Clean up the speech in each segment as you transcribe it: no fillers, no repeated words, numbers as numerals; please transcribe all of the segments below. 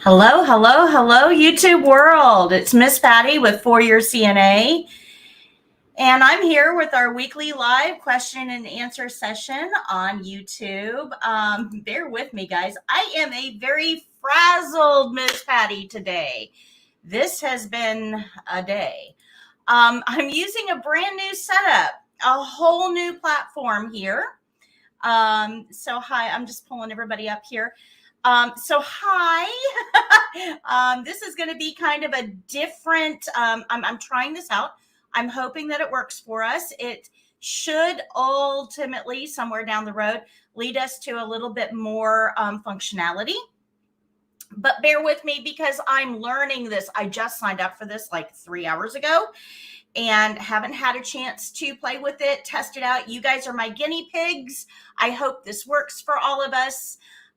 Hello, hello, hello, YouTube world. It's Miss Patty with 4-Year CNA. And I'm here with our weekly live question and answer session on YouTube. Bear with me, guys. I am a very frazzled Miss Patty today. This has been a day. I'm using a brand new setup, a whole new platform here. So hi, I'm just pulling everybody up here. So hi, this is going to be kind of a different, I'm trying this out. I'm hoping that it works for us. It should ultimately somewhere down the road lead us to a little bit more functionality. But bear with me because I'm learning this. I just signed up for this like 3 hours ago and haven't had a chance to play with it, test it out. You guys are my guinea pigs. I hope this works for all of us.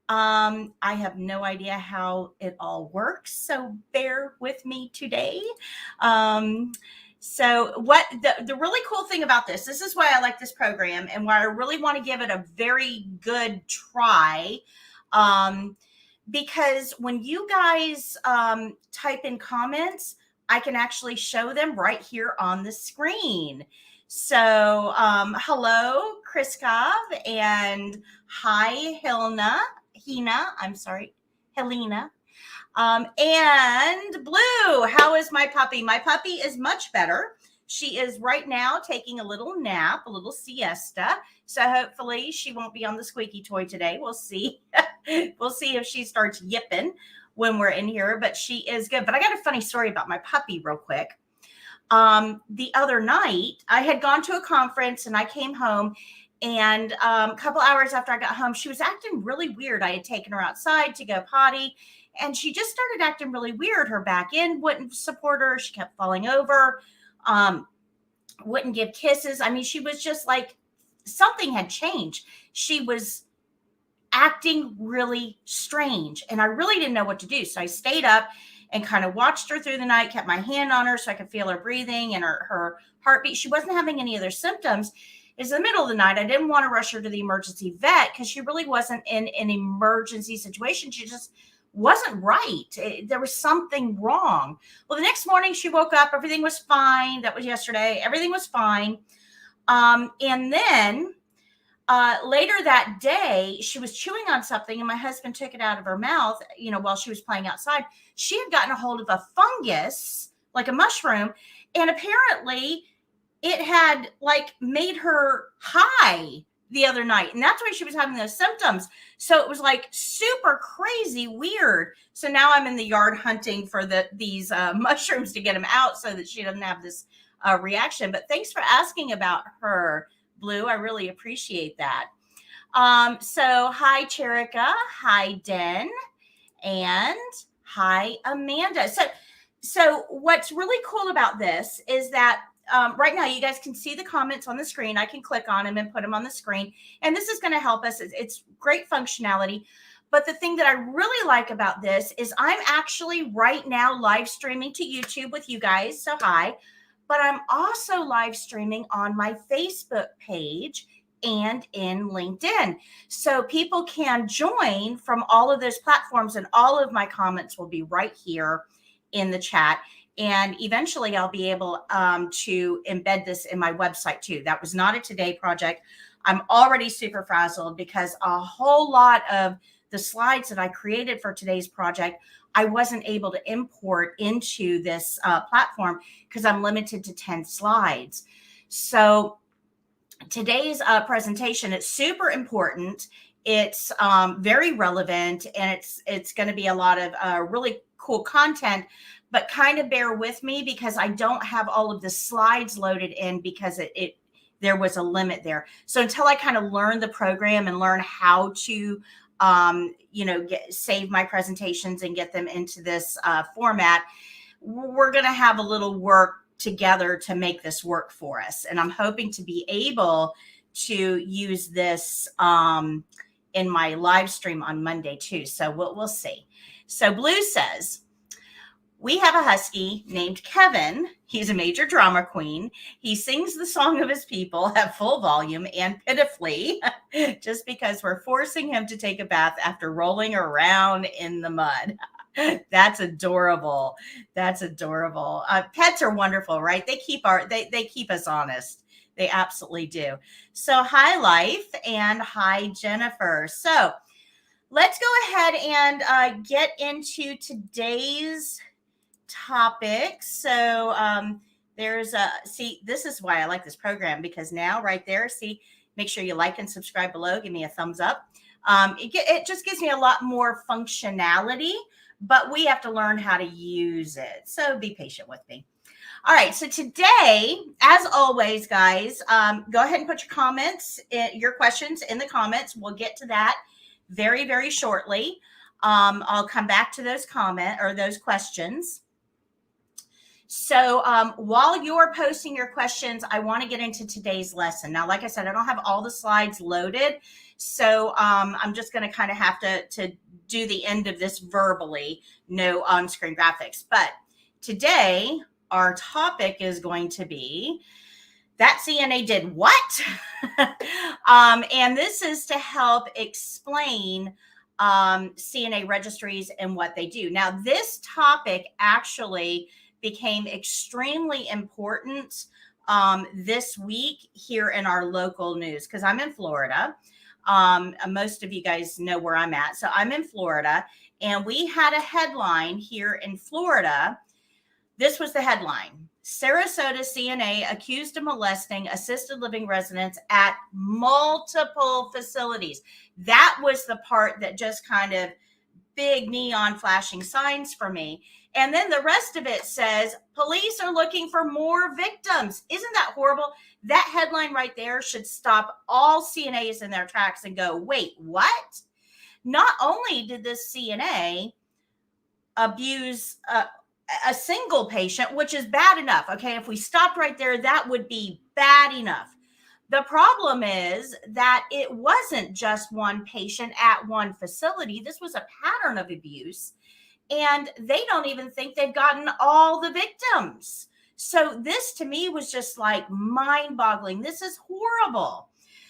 I have no idea how it all works, so bear with me today. So what the really cool thing about this is why I like this program and why I really want to give it a very good try. Because when you guys type in comments, I can actually show them right here on the screen. So hello, Kriskov, and hi, Helena, and Blue. How is my puppy? My puppy is much better. She is right now taking a little nap, a little siesta. So hopefully she won't be on the squeaky toy today. We'll see. We'll see if she starts yipping when we're in here, but she is good. But I got a funny story about my puppy real quick. The other night I had gone to a conference and I came home, and a couple hours after I got home, she was acting really weird. I had taken her outside to go potty, and she just started acting really weird. Her back end wouldn't support her. She kept falling over, wouldn't give kisses. I mean, she was just like something had changed. She was acting really strange, and I really didn't know what to do. So I stayed up and kind of watched her through the night, kept my hand on her so I could feel her breathing and her heartbeat. She wasn't having any other symptoms. It's the middle of the night. I didn't want to rush her to the emergency vet because she really wasn't in an emergency situation. She just wasn't right. There was something wrong. Well, the next morning she woke up. Everything was fine. That was yesterday. Everything was fine. And then later that day, she was chewing on something, and my husband took it out of her mouth, while she was playing outside. She had gotten a hold of a fungus, like a mushroom, and apparently it had like made her high the other night. And that's why she was having those symptoms. So it was like super crazy weird. So now I'm in the yard hunting for these mushrooms to get them out so that she doesn't have this reaction. But thanks for asking about her, Blue. I really appreciate that. So hi, Cherika. Hi, Den. And hi, Amanda. So what's really cool about this is that right now you guys can see the comments on the screen. I can click on them and put them on the screen. And this is going to help us. It's great functionality. But the thing that I really like about this is I'm actually right now live streaming to YouTube with you guys. So hi. But I'm also live streaming on my Facebook page and in LinkedIn. So people can join from all of those platforms, and all of my comments will be right here in the chat. And eventually I'll be able to embed this in my website too. That was not a today project. I'm already super frazzled because a whole lot of the slides that I created for today's project, I wasn't able to import into this platform because I'm limited to 10 slides. So today's presentation, it's super important. It's very relevant, and it's going to be a lot of really cool content, but kind of bear with me because I don't have all of the slides loaded in because there was a limit there. So until I kind of learn the program and learn how to save my presentations and get them into this format, we're going to have a little work together to make this work for us. And I'm hoping to be able to use this in my live stream on Monday too. So we'll see. So Blue says, we have a husky named Kevin. He's a major drama queen. He sings the song of his people at full volume and pitifully just because we're forcing him to take a bath after rolling around in the mud. That's adorable. That's adorable. Pets are wonderful, right? They keep us honest. They absolutely do. So hi Life and hi Jennifer. So let's go ahead and get into today's topic. So there's see, this is why I like this program, because now right there, see, make sure you like and subscribe below. Give me a thumbs up. It just gives me a lot more functionality, but we have to learn how to use it. So be patient with me. All right. So today, as always, guys, go ahead and put your comments, your questions in the comments. We'll get to that very, very shortly. I'll come back to those those questions. So while you're posting your questions, I want to get into today's lesson. Now, like I said, I don't have all the slides loaded, so I'm just going to kind of have to do the end of this verbally, no on-screen graphics. But today, our topic is going to be that CNA did what? And this is to help explain CNA registries and what they do. Now, this topic actually became extremely important this week here in our local news, because I'm in Florida. Most of you guys know where I'm at. So I'm in Florida, and we had a headline here in Florida. This was the headline: Sarasota CNA accused of molesting assisted living residents at multiple facilities. That was the part that just kind of big neon flashing signs for me. And then the rest of it says, police are looking for more victims. Isn't that horrible? That headline right there should stop all CNAs in their tracks and go, wait, what? Not only did this CNA abuse a single patient, which is bad enough. Okay, if we stopped right there, that would be bad enough. The problem is that it wasn't just one patient at one facility. This was a pattern of abuse, and they don't even think they've gotten all the victims. So this to me was just like mind-boggling. This is horrible.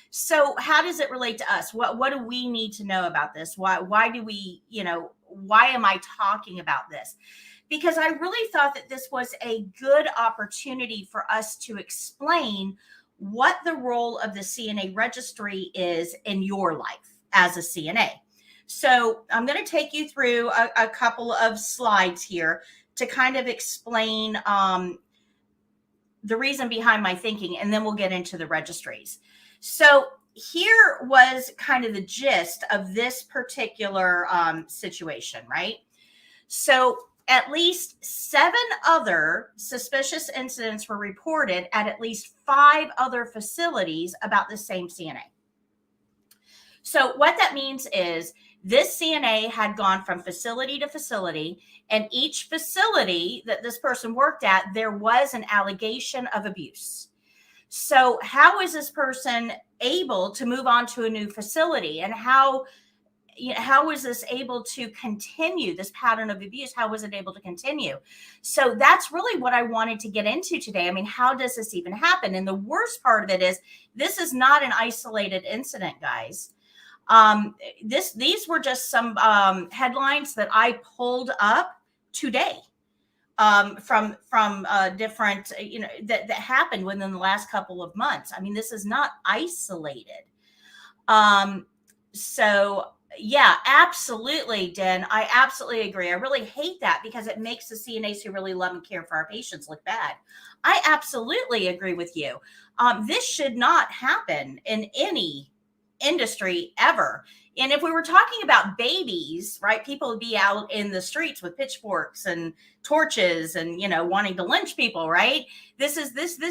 So how does it relate to us? What do we need to know about this? Why do we, why am I talking about this? Because I really thought that this was a good opportunity for us to explain what the role of the CNA registry is in your life as a CNA. So I'm going to take you through a couple of slides here to kind of explain the reason behind my thinking, and then we'll get into the registries. So here was kind of the gist of this particular situation, right? So at least 7 other suspicious incidents were reported at least 5 other facilities about the same CNA. So what that means is this CNA had gone from facility to facility, and each facility that this person worked at, there was an allegation of abuse. So how is this person able to move on to a new facility, and how was this able to continue, this pattern of abuse? How was it able to continue? So that's really what I wanted to get into today. I mean, how does this even happen? And the worst part of it is this is not an isolated incident, guys. These were just some headlines that I pulled up today from different, that happened within the last couple of months. I mean, this is not isolated. So yeah, absolutely, Den. I absolutely agree. I really hate that because it makes the CNAs who really love and care for our patients look bad. I absolutely agree with you. This should not happen in any industry ever. And if we were talking about babies, right, people would be out in the streets with pitchforks and torches and, wanting to lynch people, right? This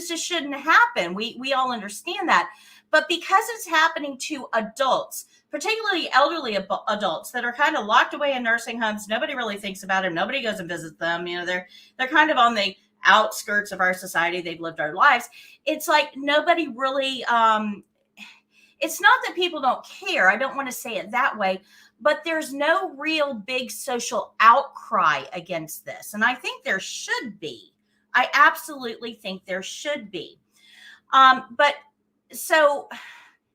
just shouldn't happen. We all understand that. But because it's happening to adults, particularly elderly adults that are kind of locked away in nursing homes, nobody really thinks about them. Nobody goes and visits them. They're kind of on the outskirts of our society. They've lived our lives. It's like nobody really, it's not that people don't care. I don't want to say it that way, but there's no real big social outcry against this. And I think there should be. I absolutely think there should be. But so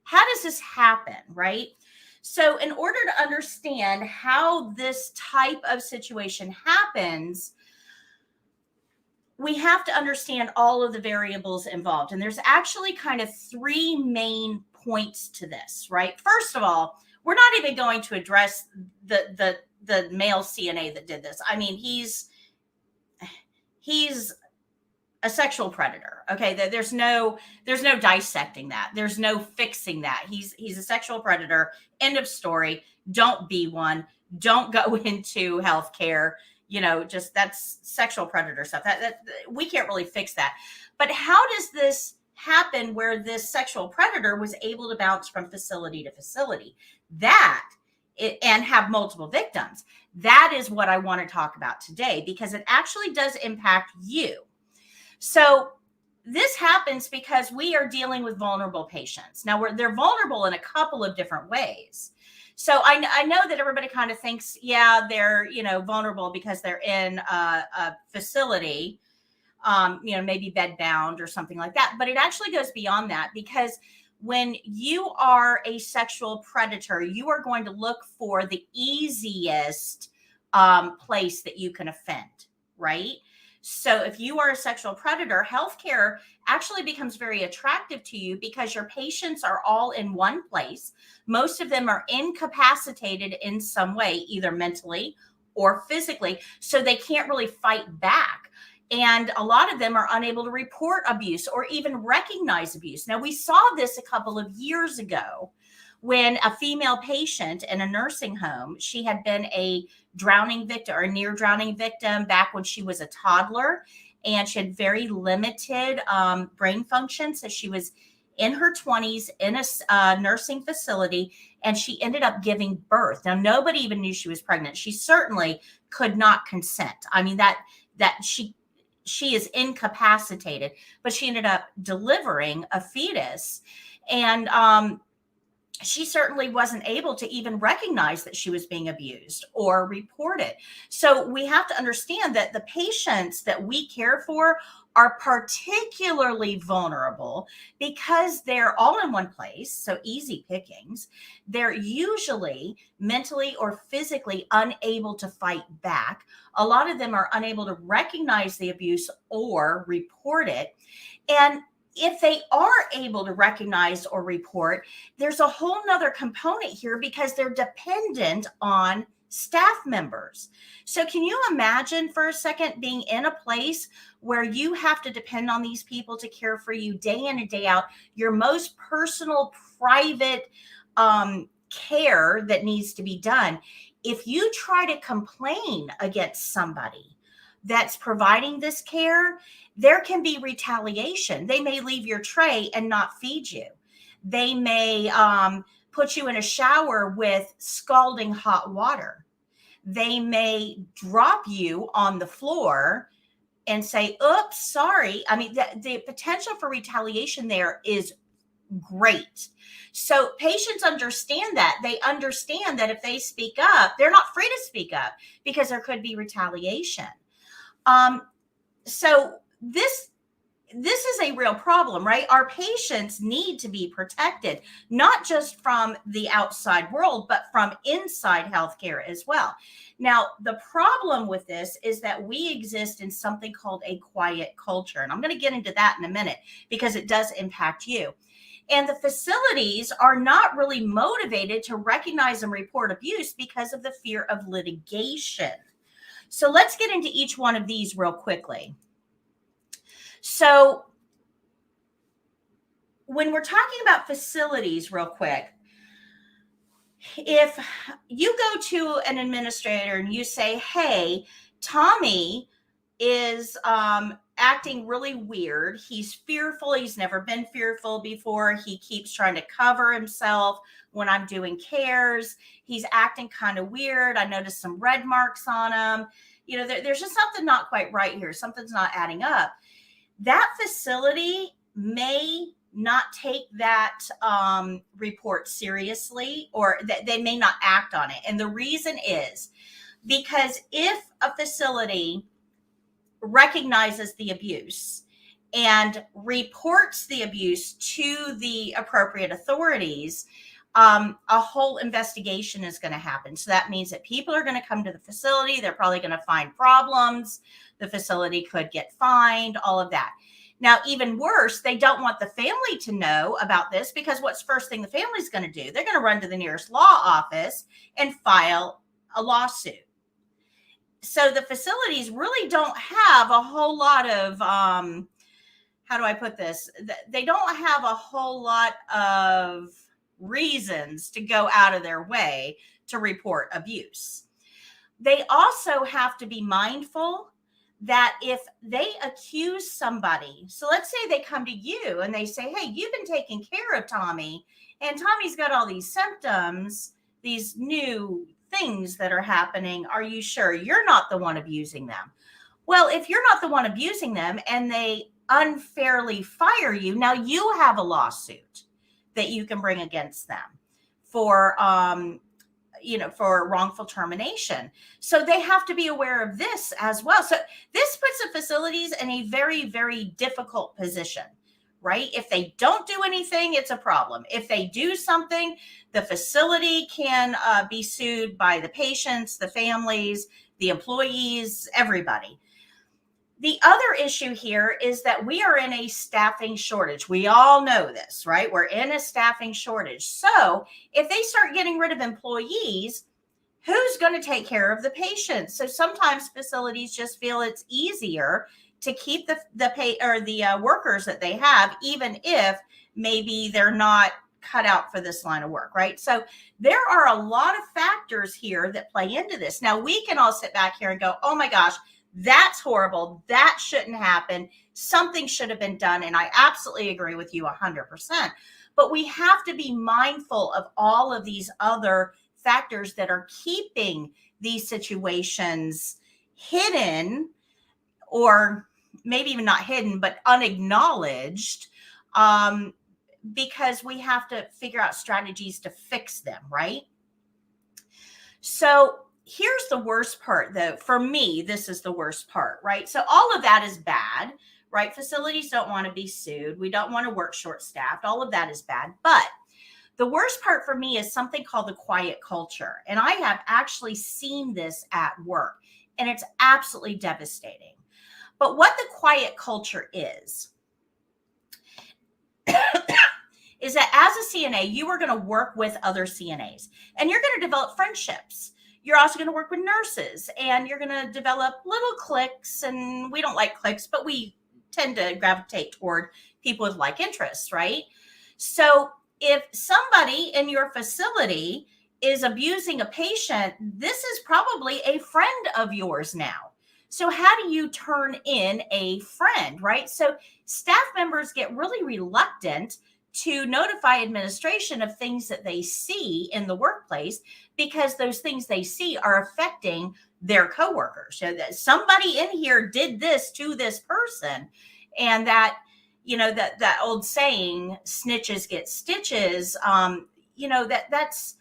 how does this happen, right? So in order to understand how this type of situation happens, we have to understand all of the variables involved. And there's actually kind of three main points to this, right? First of all, we're not even going to address the male CNA that did this. I mean, he's a sexual predator. Okay. There's no dissecting that. There's no fixing that. He's a sexual predator. End of story. Don't be one. Don't go into healthcare. Just that's sexual predator stuff. That we can't really fix that. But how does this happen where this sexual predator was able to bounce from facility to facility? And have multiple victims. That is what I want to talk about today, because it actually does impact you. So this happens because we are dealing with vulnerable patients. Now, they're vulnerable in a couple of different ways. So I know that everybody kind of thinks, yeah, they're, vulnerable because they're in a facility, maybe bed bound or something like that. But it actually goes beyond that, because when you are a sexual predator, you are going to look for the easiest place that you can offend, right? So if you are a sexual predator, healthcare actually becomes very attractive to you because your patients are all in one place. Most of them are incapacitated in some way, either mentally or physically, so they can't really fight back. And a lot of them are unable to report abuse or even recognize abuse. Now, we saw this a couple of years ago when a female patient in a nursing home, she had been a drowning victim or a near drowning victim back when she was a toddler, and she had very limited brain function. So she was in her 20s in a nursing facility, and she ended up giving birth. Now, nobody even knew she was pregnant. She certainly could not consent. I mean, that she is incapacitated, but she ended up delivering a fetus. And she certainly wasn't able to even recognize that she was being abused or report it. So we have to understand that the patients that we care for are particularly vulnerable because they're all in one place, so easy pickings. They're usually mentally or physically unable to fight back. A lot of them are unable to recognize the abuse or report it. And if they are able to recognize or report, there's a whole nother component here because they're dependent on staff members. So can you imagine for a second being in a place where you have to depend on these people to care for you day in and day out, your most personal, private care that needs to be done? If you try to complain against somebody that's providing this care, there can be retaliation. They may leave your tray and not feed you. They may put you in a shower with scalding hot water. They may drop you on the floor and say, oops, sorry. I mean, the potential for retaliation there is great. So patients understand that. They understand that if they speak up, they're not free to speak up because there could be retaliation. So this is a real problem, right? Our patients need to be protected, not just from the outside world, but from inside healthcare as well. Now, the problem with this is that we exist in something called a quiet culture. And I'm going to get into that in a minute because it does impact you. And the facilities are not really motivated to recognize and report abuse because of the fear of litigation. So let's get into each one of these real quickly. So when we're talking about facilities real quick, if you go to an administrator and you say, hey, Tommy is acting really weird. He's fearful. He's never been fearful before. He keeps trying to cover himself when I'm doing cares. He's acting kind of weird. I noticed some red marks on him. There's just something not quite right here. Something's not adding up. That facility may not take that report seriously, or that they may not act on it. And the reason is because if a facility recognizes the abuse and reports the abuse to the appropriate authorities, a whole investigation is going to happen. So that means that people are going to come to the facility. They're probably going to find problems. The facility could get fined, all of that. Now, even worse, they don't want the family to know about this, because what's first thing the family's going to do? They're going to run to the nearest law office and file a lawsuit. So the facilities really don't have a whole lot of, how do I put this? They don't have a whole lot of reasons to go out of their way to report abuse. They also have to be mindful that if they accuse somebody, so let's say they come to you and they say, hey, you've been taking care of Tommy, and Tommy's got all these symptoms, these new things that are happening. Are you sure you're not the one abusing them? Well, if you're not the one abusing them and they unfairly fire you, now you have a lawsuit that you can bring against them for, for wrongful termination. So they have to be aware of this as well. So this puts the facilities in a very, very difficult position, right? If they don't do anything, it's a problem. If they do something, the facility can be sued by the patients, the families, the employees, everybody. The other issue here is that we are in a staffing shortage. We all know this, right? We're in a staffing shortage. So if they start getting rid of employees, who's going to take care of the patients? So sometimes facilities just feel it's easier to keep the workers that they have, even if maybe they're not cut out for this line of work, right? So there are a lot of factors here that play into this. Now we can all sit back here and go, oh my gosh, that's horrible. That shouldn't happen. Something should have been done. And I absolutely agree with you 100%. But we have to be mindful of all of these other factors that are keeping these situations hidden, or maybe even not hidden, but unacknowledged, because we have to figure out strategies to fix them, right? So here's the worst part, though. For me, this is the worst part, right? So all of that is bad, right? Facilities don't want to be sued. We don't want to work short-staffed. All of that is bad. But the worst part for me is something called the quiet culture. And I have actually seen this at work, and it's absolutely devastating. But what the quiet culture is that as a CNA, you are going to work with other CNAs, and you're going to develop friendships. You're also going to work with nurses, and you're going to develop little cliques. And we don't like cliques, but we tend to gravitate toward people with like interests, right? So if somebody in your facility is abusing a patient, this is probably a friend of yours now. So how do you turn in a friend, right? So staff members get really reluctant to notify administration of things that they see in the workplace, because those things they see are affecting their coworkers. So that somebody in here did this to this person, and that, that old saying, snitches get stitches, that's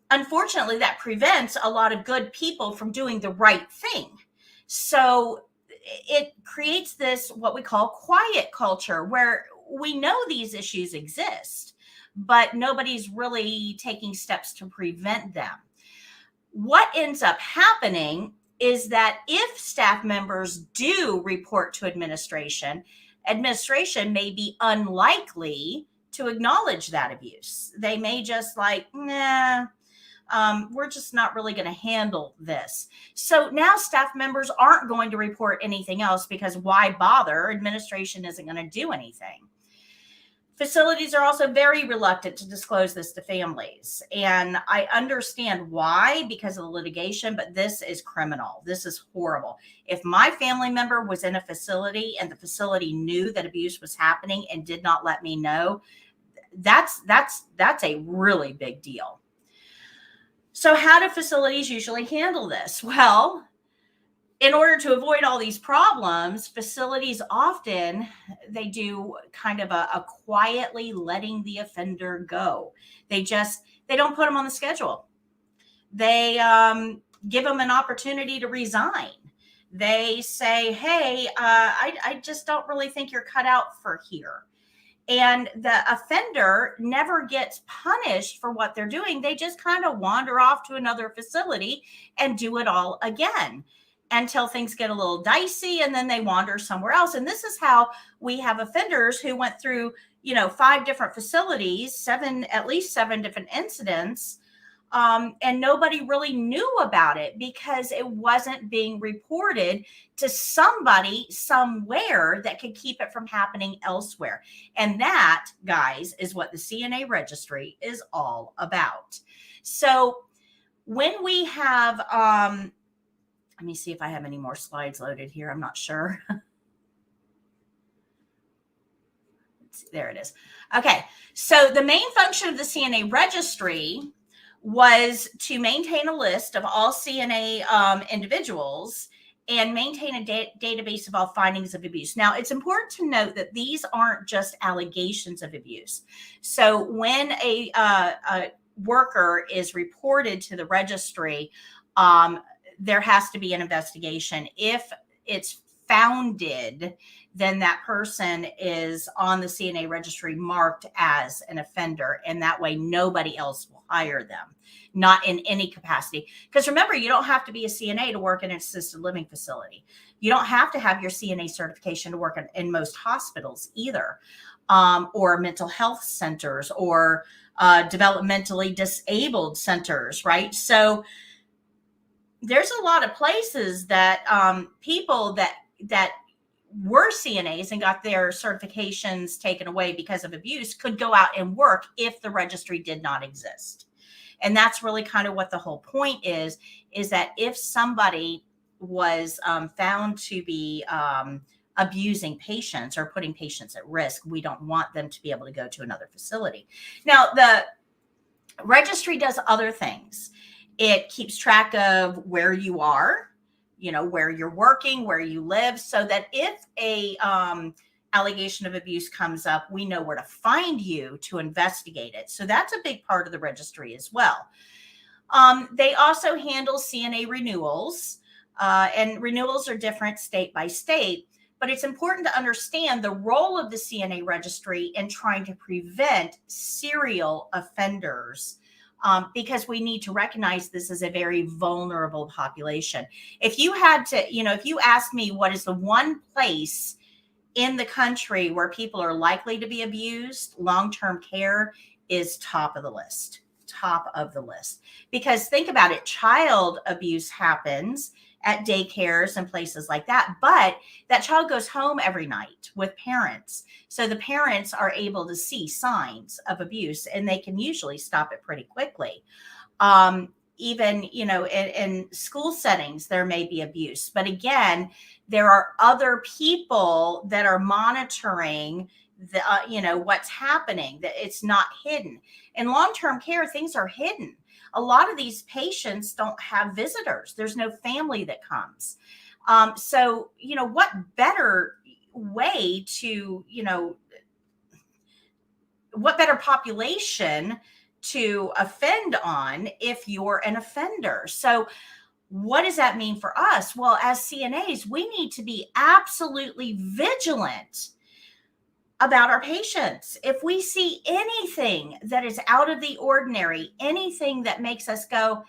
unfortunately that prevents a lot of good people from doing the right thing. So it creates this, what we call quiet culture, where we know these issues exist, but nobody's really taking steps to prevent them. What ends up happening is that if staff members do report to administration, administration may be unlikely to acknowledge that abuse. They may just like, nah, we're just not really going to handle this. So now staff members aren't going to report anything else, because why bother? Administration isn't going to do anything. Facilities are also very reluctant to disclose this to families. And I understand why, because of the litigation, but this is criminal. This is horrible. If my family member was in a facility and the facility knew that abuse was happening and did not let me know, that's a really big deal. So how do facilities usually handle this? Well, in order to avoid all these problems, facilities often, they do kind of a quietly letting the offender go. They don't put them on the schedule. They give them an opportunity to resign. They say, hey, I just don't really think you're cut out for here. And the offender never gets punished for what they're doing. They just kind of wander off to another facility and do it all again until things get a little dicey, and then they wander somewhere else. And this is how we have offenders who went through, 5 different facilities, at least seven different incidents, and nobody really knew about it because it wasn't being reported to somebody somewhere that could keep it from happening elsewhere. And that, guys, is what the CNA Registry is all about. So when we have, let me see if I have any more slides loaded here. I'm not sure. There it is. Okay. So the main function of the CNA Registry was to maintain a list of all CNA individuals and maintain a database of all findings of abuse. Now, it's important to note that these aren't just allegations of abuse. So when a worker is reported to the registry, there has to be an investigation. If it's founded, then that person is on the CNA Registry marked as an offender, and that way nobody else will hire them, not in any capacity. Because remember, you don't have to be a CNA to work in an assisted living facility. You don't have to have your CNA certification to work in most hospitals either, or mental health centers, or developmentally disabled centers, right? So there's a lot of places that people that were CNAs and got their certifications taken away because of abuse could go out and work if the registry did not exist. And that's really kind of what the whole point is that if somebody was found to be abusing patients or putting patients at risk, we don't want them to be able to go to another facility. Now, the registry does other things. It keeps track of where you are, where you're working, where you live, so that if a allegation of abuse comes up, we know where to find you to investigate it. So that's a big part of the registry as well. They also handle CNA renewals, and renewals are different state by state, but it's important to understand the role of the CNA Registry in trying to prevent serial offenders. Because we need to recognize this is a very vulnerable population. If you had to, if you asked me what is the one place in the country where people are likely to be abused, long-term care is top of the list. Because think about it, child abuse happens at daycares and places like that, but that child goes home every night with parents. So the parents are able to see signs of abuse, and they can usually stop it pretty quickly. Even, in school settings, there may be abuse, but again, there are other people that are monitoring what's happening, that it's not hidden. In long-term care, things are hidden. A lot of these patients don't have visitors. There's no family that comes. So, what better way to, what better population to offend on if you're an offender? So what does that mean for us? Well, as CNAs, we need to be absolutely vigilant about our patients. If we see anything that is out of the ordinary, anything that makes us go,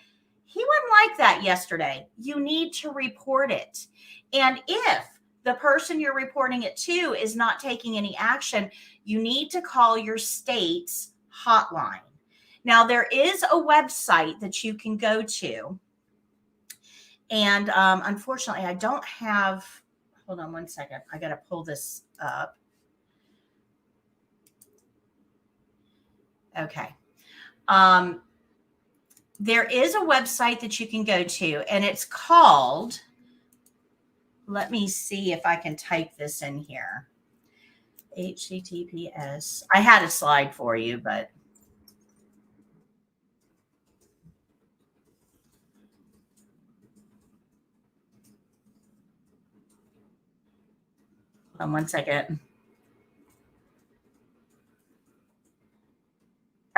he wasn't like that yesterday, you need to report it. And if the person you're reporting it to is not taking any action, you need to call your state's hotline. Now, there is a website that you can go to. And unfortunately, I don't have, hold on one second. I got to pull this up. Okay. There is a website that you can go to, and it's called, let me see if I can type this in here. HTTPS. I had a slide for you, but hold on one second.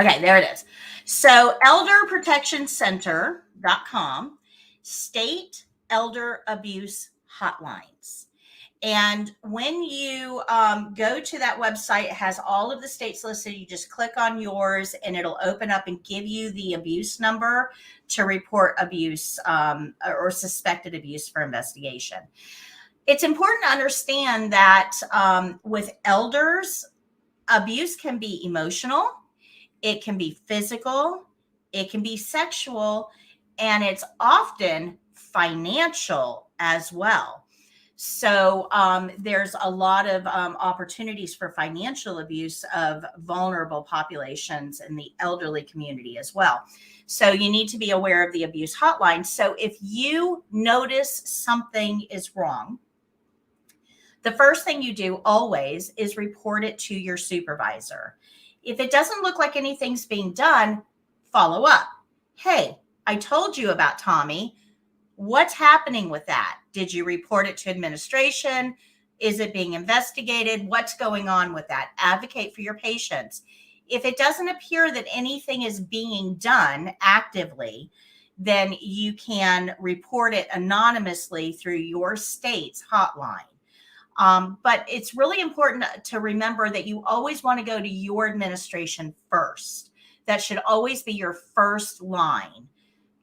Okay, there it is. So elderprotectioncenter.com, state elder abuse hotlines. And when you go to that website, it has all of the states listed. You just click on yours and it'll open up and give you the abuse number to report abuse or suspected abuse for investigation. It's important to understand that with elders, abuse can be emotional, it can be physical, it can be sexual, and it's often financial as well. So there's a lot of opportunities for financial abuse of vulnerable populations in the elderly community as well. So you need to be aware of the abuse hotline. So if you notice something is wrong, the first thing you do always is report it to your supervisor. If it doesn't look like anything's being done, follow up. Hey, I told you about Tommy. What's happening with that? Did you report it to administration? Is it being investigated? What's going on with that? Advocate for your patients. If it doesn't appear that anything is being done actively, then you can report it anonymously through your state's hotline. But it's really important to remember that you always want to go to your administration first. That should always be your first line.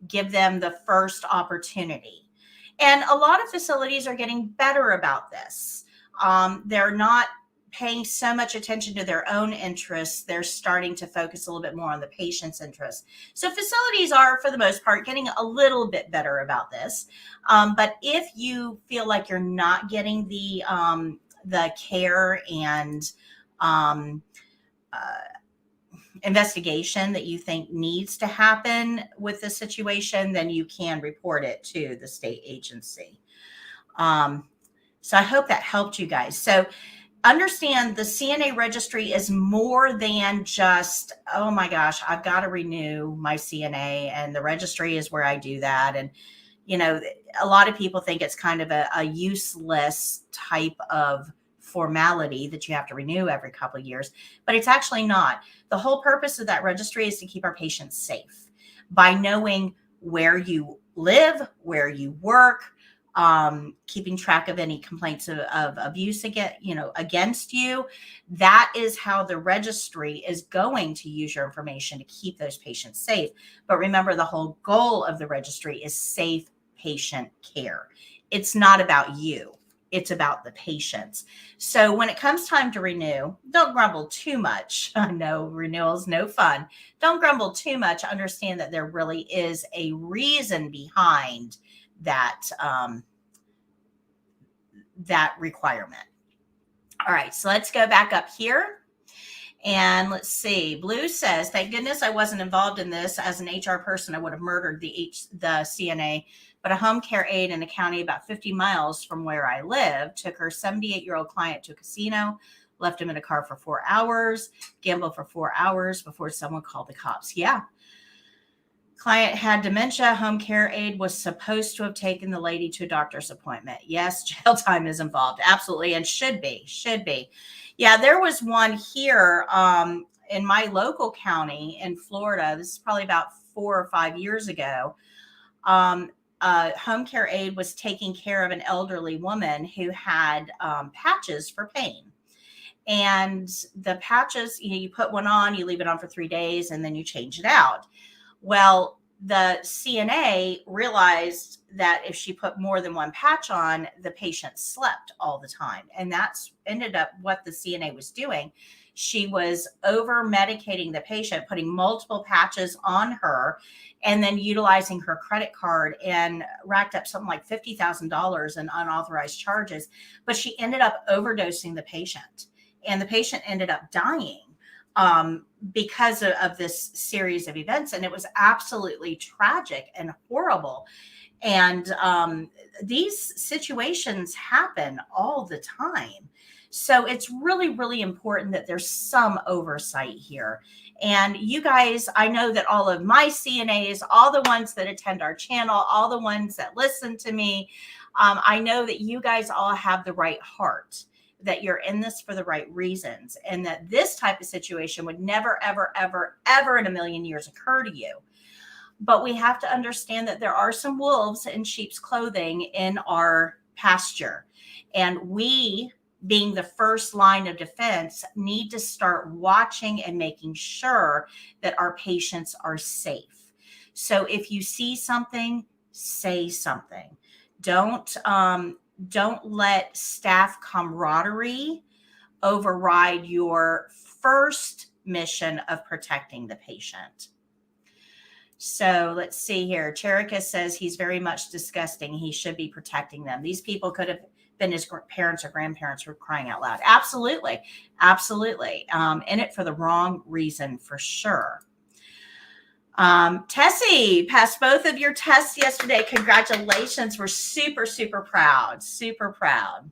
Give them the first opportunity. And a lot of facilities are getting better about this. They're not paying so much attention to their own interests. They're starting to focus a little bit more on the patient's interests. So facilities are, for the most part, getting a little bit better about this. But if you feel like you're not getting the care and investigation that you think needs to happen with the situation, then you can report it to the state agency. So I hope that helped you guys. So understand the CNA registry is more than just, oh my gosh, I've got to renew my CNA and the registry is where I do that. And, you know, a lot of people think it's kind of a useless type of formality that you have to renew every couple of years, but it's actually not. The whole purpose of that registry is to keep our patients safe by knowing where you live, where you work, keeping track of any complaints of abuse against you. That is how the registry is going to use your information to keep those patients safe. But remember, the whole goal of the registry is safe patient care. It's not about you. It's about the patients. So when it comes time to renew, don't grumble too much. I know renewal's no fun. Don't grumble too much. Understand that there really is a reason behind that that requirement. All right, so let's go back up here and let's see. Blue says, thank goodness I wasn't involved in this. As an HR person, I would have murdered the CNA, but a home care aide in a county about 50 miles from where I live took her 78-year-old client to a casino, left him in a car for 4 hours, gambled for 4 hours before someone called the cops. Yeah. Client had dementia. Home care aide was supposed to have taken the lady to a doctor's appointment. Yes, jail time is involved. Absolutely. And should be. Yeah, there was one here in my local county in Florida. This is probably about 4 or 5 years ago. A home care aide was taking care of an elderly woman who had patches for pain. And the patches, you put one on, you leave it on for 3 days, and then you change it out. Well, the CNA realized that if she put more than one patch on, the patient slept all the time. And that's ended up what the CNA was doing. She was over medicating the patient, putting multiple patches on her, and then utilizing her credit card, and racked up something like $50,000 in unauthorized charges. But she ended up overdosing the patient, and the patient ended up dying because of this series of events. And it was absolutely tragic and horrible. And these situations happen all the time. So it's really, really important that there's some oversight here. And you guys, I know that all of my CNAs, all the ones that attend our channel, all the ones that listen to me, I know that you guys all have the right heart, that you're in this for the right reasons, and that this type of situation would never, ever, ever, ever in a million years occur to you. But we have to understand that there are some wolves in sheep's clothing in our pasture. And we, being the first line of defense, need to start watching and making sure that our patients are safe. So if you see something, say something. Don't let staff camaraderie override your first mission of protecting the patient. So let's see here. Cherika says he's very much disgusting. He should be protecting them. These people could have been his parents or grandparents, were crying out loud. Absolutely. Absolutely. In it for the wrong reason, for sure. Tessie passed both of your tests yesterday. Congratulations. We're super, super proud. Super proud.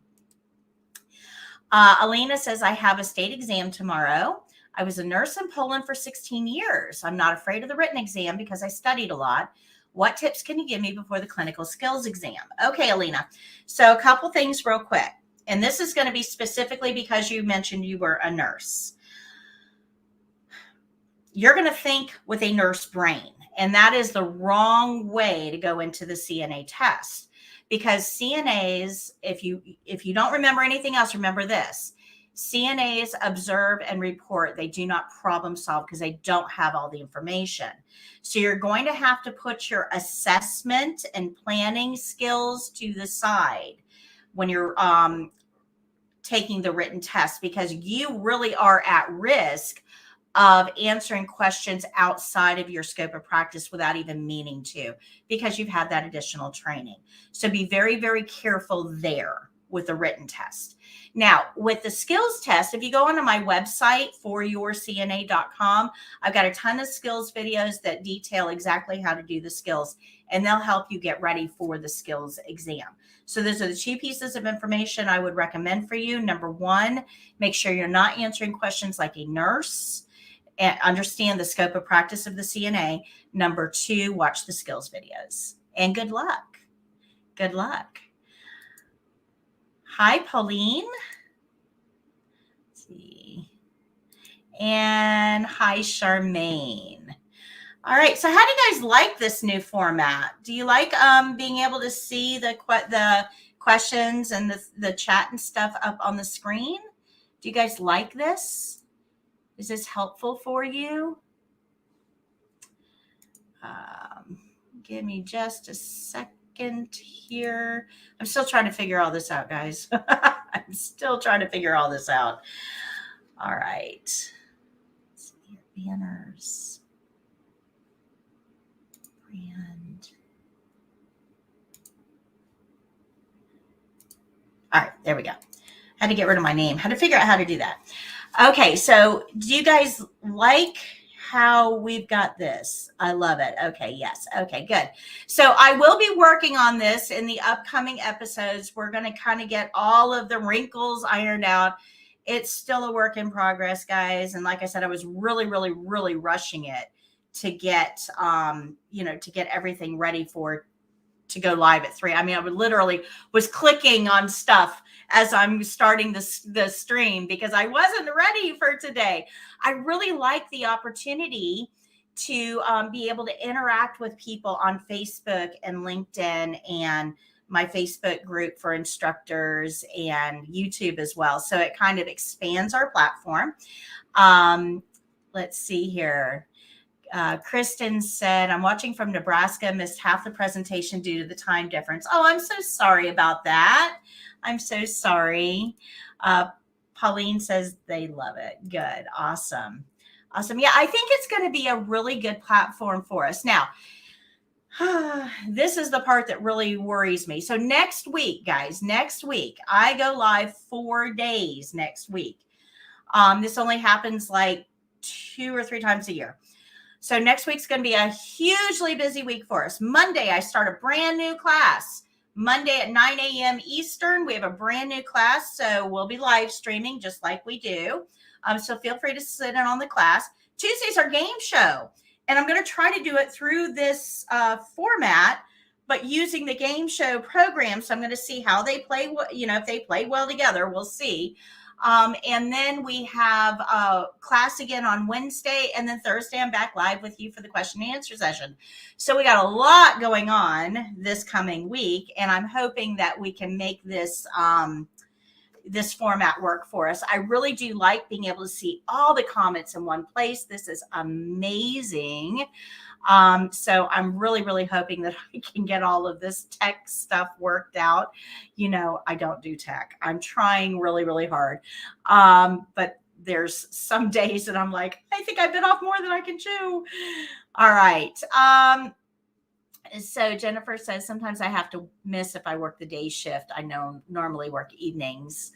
Alina says, I have a state exam tomorrow. I was a nurse in Poland for 16 years. I'm not afraid of the written exam because I studied a lot. What tips can you give me before the clinical skills exam? Okay, Alina. So a couple things real quick. And this is going to be specifically because you mentioned you were a nurse. You're going to think with a nurse brain, and that is the wrong way to go into the CNA test. Because CNAs, if you don't remember anything else, remember this. CNAs observe and report. They do not problem solve because they don't have all the information. So you're going to have to put your assessment and planning skills to the side when you're taking the written test, because you really are at risk of answering questions outside of your scope of practice without even meaning to, because you've had that additional training. So be very, very careful there with the written test. Now, with the skills test, if you go onto my website, foryourcna.com, I've got a ton of skills videos that detail exactly how to do the skills, and they'll help you get ready for the skills exam. So those are the two pieces of information I would recommend for you. Number one, make sure you're not answering questions like a nurse, and understand the scope of practice of the CNA. Number two, watch the skills videos, and good luck. Good luck. Hi, Pauline. Let's see. And hi, Charmaine. All right. So how do you guys like this new format? Do you like being able to see the questions and the chat and stuff up on the screen? Do you guys like this? Is this helpful for you? Give me just a second here. I'm still trying to figure all this out, guys. I'm still trying to figure all this out. All right. Let's see here. Banners. Brand. All right. There we go. Had to get rid of my name. Had to figure out how to do that. Okay. So do you guys like how we've got this? I love it. Okay. Yes. Okay, good. So I will be working on this in the upcoming episodes. We're going to kind of get all of the wrinkles ironed out. It's still a work in progress, guys. And like I said, I was really, really, really rushing it to get, to get everything ready to go live at 3. I mean, I would literally was clicking on stuff as I'm starting the stream because I wasn't ready for today. I really like the opportunity to be able to interact with people on Facebook and LinkedIn and my Facebook group for instructors and YouTube as well. So it kind of expands our platform. Let's see here. Kristen said, I'm watching from Nebraska, missed half the presentation due to the time difference. Oh, I'm so sorry about that. I'm so sorry. Pauline says they love it. Good. Awesome. Awesome. Yeah, I think it's going to be a really good platform for us. Now, this is the part that really worries me. So next week, guys, I go live 4 days next week. This only happens like 2 or 3 times a year. So next week's going to be a hugely busy week for us. Monday, I start a brand new class. Monday at 9 a.m. Eastern, we have a brand new class. So we'll be live streaming just like we do. So feel free to sit in on the class. Tuesday's our game show. And I'm going to try to do it through this format, but using the game show program. So I'm going to see how they play, if they play well together, we'll see. And then we have class again on Wednesday. And then Thursday, I'm back live with you for the question and answer session. So we got a lot going on this coming week. And I'm hoping that we can make this this format work for us. I really do like being able to see all the comments in one place. This is amazing. So I'm really, really hoping that I can get all of this tech stuff worked out. You know, I don't do tech. I'm trying really, really hard. But there's some days that I'm like, I think I bit off more than I can chew. All right. So Jennifer says, sometimes I have to miss if I work the day shift. I normally work evenings.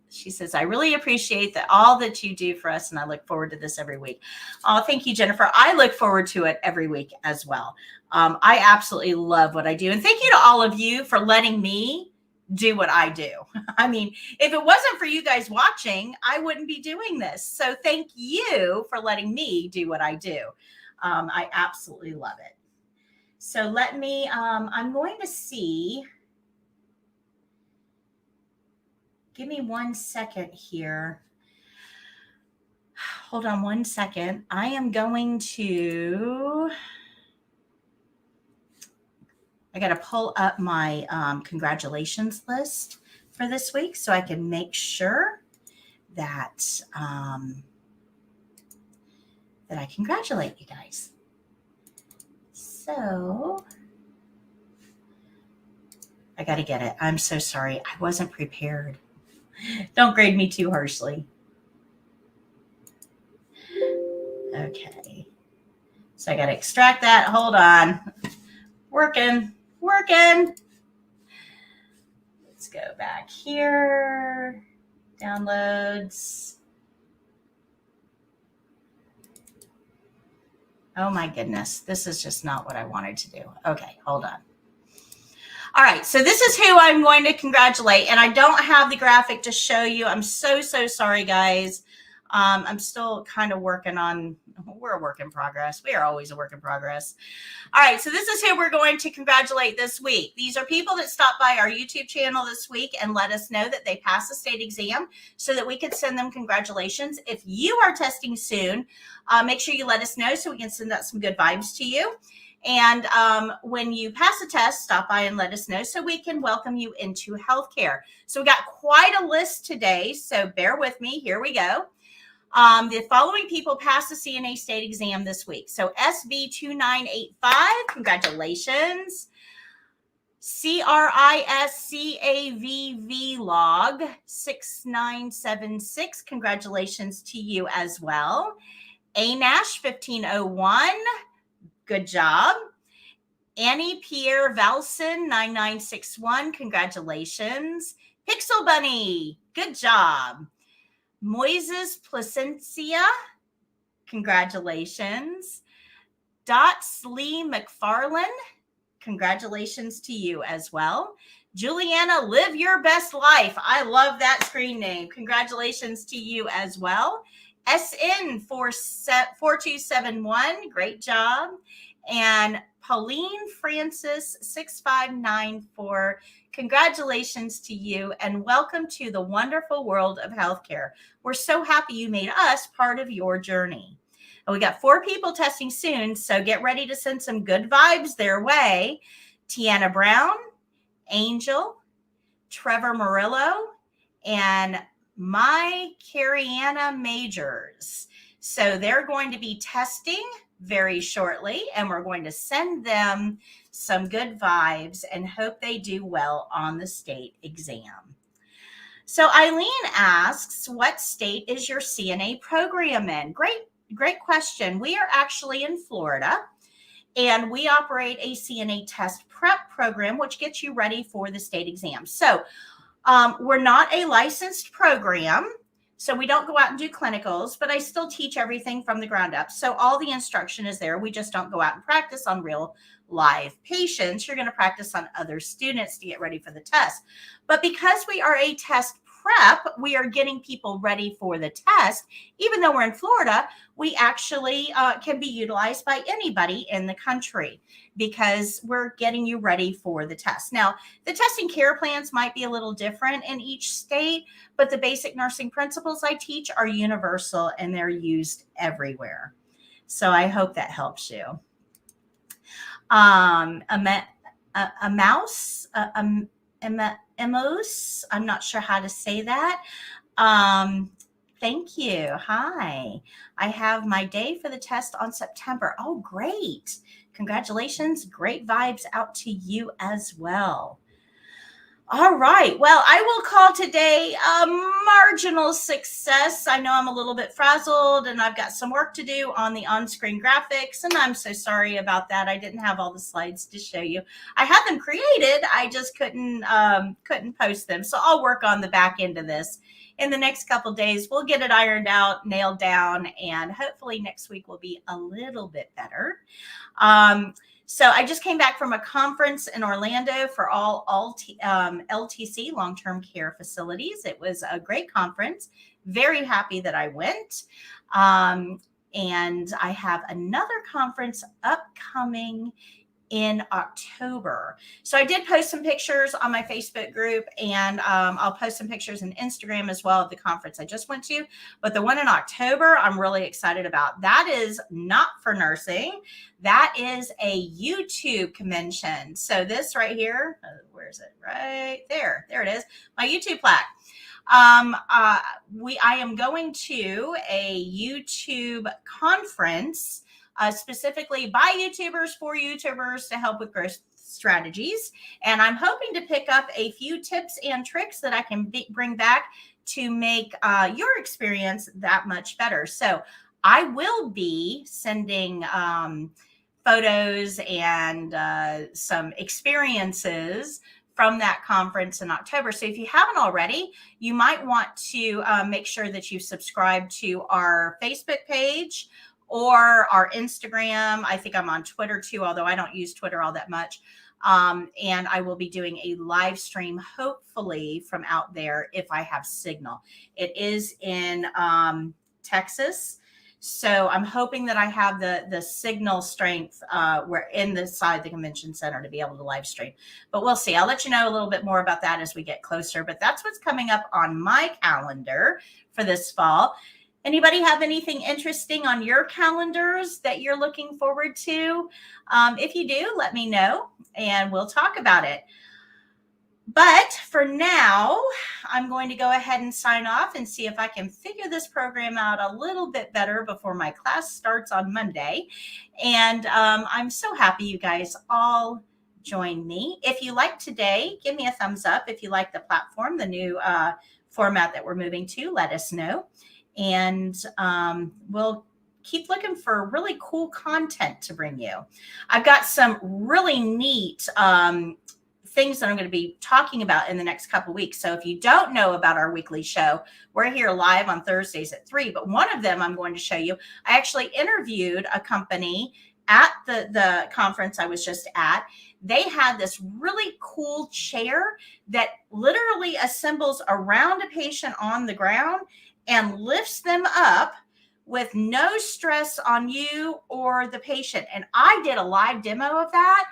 She says, I really appreciate all that you do for us, and I look forward to this every week. Oh, thank you, Jennifer. I look forward to it every week as well. I absolutely love what I do. And thank you to all of you for letting me do what I do. I mean, if it wasn't for you guys watching, I wouldn't be doing this. So thank you for letting me do what I do. I absolutely love it. So let me, I'm going to see, give me 1 second here. Hold on 1 second. I am going to, I got to pull up my congratulations list for this week so I can make sure that, that I congratulate you guys. So I got to get it. I'm so sorry. I wasn't prepared. Don't grade me too harshly. Okay. So I got to extract that. Hold on. Working. Let's go back here. Downloads. Oh my goodness. This is just not what I wanted to do. Okay, hold on. All right, so this is who I'm going to congratulate, and I don't have the graphic to show you. I'm so sorry, guys. I'm still kind of working on, we're a work in progress. We are always a work in progress. All right, so this is who we're going to congratulate this week. These are people that stopped by our YouTube channel this week and let us know that they passed the state exam so that we could send them congratulations. If you are testing soon, make sure you let us know so we can send out some good vibes to you. And when you pass the test, stop by and let us know so we can welcome you into healthcare. So we got quite a list today, so bear with me. Here we go. The following people passed the CNA state exam this week. So SB 2985, congratulations. CRISCAVV log 6976, congratulations to you as well. ANASH 1501, good job. Annie Pierre Valson 9961, congratulations. Pixel Bunny, good job. Moises Placencia, congratulations. Slee McFarlane, congratulations to you as well. Juliana, live your best life. I love that screen name. Congratulations to you as well. SN 4271, great job. And Pauline Francis 6594, congratulations to you and welcome to the wonderful world of healthcare. We're so happy you made us part of your journey. And we got 4 people testing soon, so get ready to send some good vibes their way. Tiana Brown, Angel, Trevor Murillo, and my Cariana Majors. So they're going to be testing very shortly, and we're going to send them some good vibes and hope they do well on the state exam. So Eileen asks, what state is your CNA program in? Great question. We are actually in Florida, and we operate a CNA test prep program, which gets you ready for the state exam. So we're not a licensed program, so we don't go out and do clinicals, but I still teach everything from the ground up. So all the instruction is there. We just don't go out and practice on real live patients. You're going to practice on other students to get ready for the test. But because we are a test prep, we are getting people ready for the test. Even though we're in Florida, we actually can be utilized by anybody in the country because we're getting you ready for the test. Now, the testing care plans might be a little different in each state, but the basic nursing principles I teach are universal and they're used everywhere. So I hope that helps you. A mouse, Emos. I'm not sure how to say that. Thank you. Hi. I have my day for the test on September. Oh, great. Congratulations. Great vibes out to you as well. All right. Well, I will call today a marginal success. I know I'm a little bit frazzled and I've got some work to do on the on-screen graphics, and I'm so sorry about that. I didn't have all the slides to show you. I had them created. I just couldn't post them. So I'll work on the back end of this in the next couple of days. We'll get it ironed out, nailed down, and hopefully next week will be a little bit better. So I just came back from a conference in Orlando for all LTC, long-term care facilities. It was a great conference. Very happy that I went. And I have another conference upcoming in October. So I did post some pictures on my Facebook group, and I'll post some pictures on Instagram as well of the conference I just went to. But the one in October, I'm really excited about. That is not for nursing. That is a YouTube convention. So this right here, where is it? Right there. There it is. My YouTube plaque. I am going to a YouTube conference specifically by YouTubers for YouTubers to help with growth strategies. And I'm hoping to pick up a few tips and tricks that I can bring back to make your experience that much better. So I will be sending photos and some experiences from that conference in October. So if you haven't already, you might want to make sure that you subscribe to our Facebook page or our Instagram. I think I'm on Twitter too, although I don't use Twitter all that much. And I will be doing a live stream, hopefully from out there if I have signal. It is in Texas. So I'm hoping that I have the signal strength where in the side of the convention center to be able to live stream. But we'll see. I'll let you know a little bit more about that as we get closer. But that's what's coming up on my calendar for this fall. Anybody have anything interesting on your calendars that you're looking forward to? If you do, let me know and we'll talk about it. But for now, I'm going to go ahead and sign off and see if I can figure this program out a little bit better before my class starts on Monday. And I'm so happy you guys all joined me. If you liked today, give me a thumbs up. If you like the platform, the new format that we're moving to, let us know. And we'll keep looking for really cool content to bring you. I've got some really neat things that I'm going to be talking about in the next couple of weeks. So if you don't know about our weekly show, we're here live on Thursdays at 3. But one of them I'm going to show you. I actually interviewed a company at the conference I was just at. They had this really cool chair that literally assembles around a patient on the ground and lifts them up with no stress on you or the patient. And I did a live demo of that,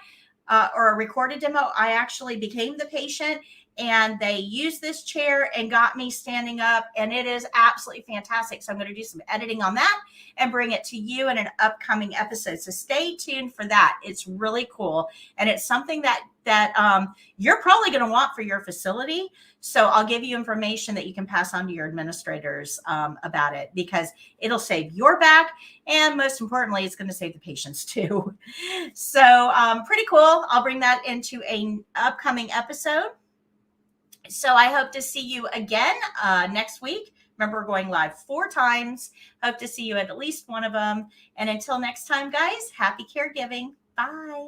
or a recorded demo. I actually became the patient and they used this chair and got me standing up, and it is absolutely fantastic. So I'm going to do some editing on that and bring it to you in an upcoming episode. So stay tuned for that. It's really cool. And it's something that you're probably going to want for your facility. So I'll give you information that you can pass on to your administrators about it, because it'll save your back. And most importantly, it's going to save the patients too. So pretty cool. I'll bring that into an upcoming episode. So I hope to see you again next week. Remember, we're going live 4 times. Hope to see you at least one of them. And until next time, guys, happy caregiving. Bye.